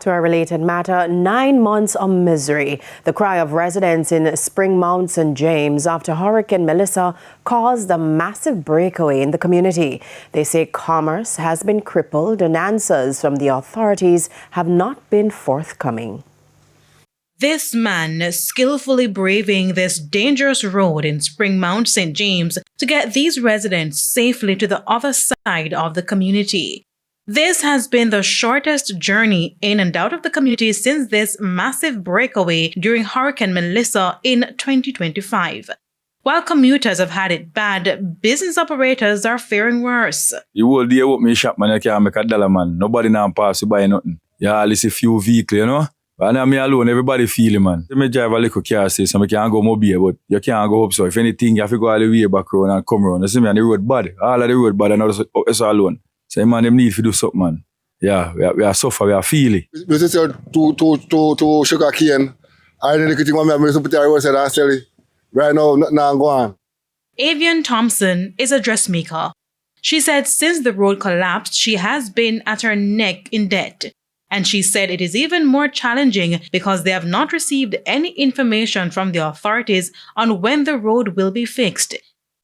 To a related matter, 9 months of misery. The cry of residents in Spring Mount St. James after Hurricane Melissa caused a massive breakaway in the community. They say commerce has been crippled and answers from the authorities have not been forthcoming. This man skillfully braving this dangerous road in Spring Mount St. James to get these residents safely to the other side of the community. This has been the shortest journey in and out of the community since this massive breakaway during Hurricane Melissa in 2025. While commuters have had it bad, business operators are faring worse. You whole day open me shop, man, you can't make $1, man. Nobody now pass you buy nothing. You only see few vehicles, you know? And I'm me alone, everybody feel it, man. I drive a little car, so I can't go mobile, but you can't go up. So if anything, you have to go all the way back around and come around. You see me on the road bad. All of the road bad and it's all alone. So man, them need to do something, man. Yeah, we are suffer, we are feel it. This is to sugar cane. I didn't get my memories to put the said I sell it. Right now, nothing go on. Avian Thompson is a dressmaker. She said since the road collapsed, she has been at her neck in debt. And she said it is even more challenging because they have not received any information from the authorities on when the road will be fixed.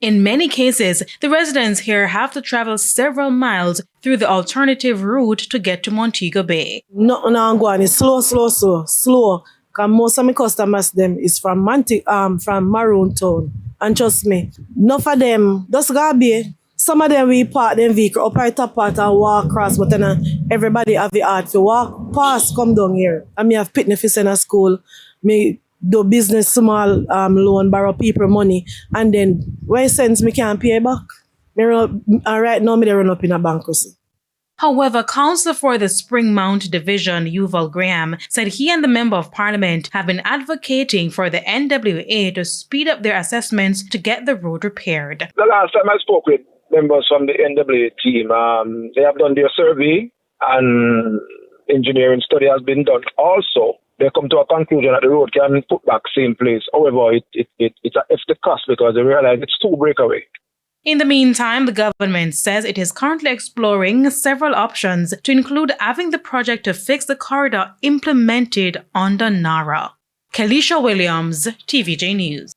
In many cases, the residents here have to travel several miles through the alternative route to get to Montego Bay. Nothing go on. It's slow. Because most of my customers them is from Maroon Town. And trust me, enough of them just gotta be. Some of them we park them vehicle up at top part and walk across, but then everybody have the art to walk past, come down here. And me have pitney for in a school. Me do business small loan, borrow people money, and then when sense me can't pay back. Right now me run up in a bankruptcy. However, Councillor for the Spring Mount Division, Yuval Graham, said he and the Member of Parliament have been advocating for the NWA to speed up their assessments to get the road repaired. The last time I spoke with members from the NWA team, they have done their survey and engineering study has been done. Also, they come to a conclusion that the road can put back same place. However, it's the cost because they realize it's too breakaway. In the meantime, the government says it is currently exploring several options to include having the project to fix the corridor implemented under NARA. Kelesha Williams, TVJ News.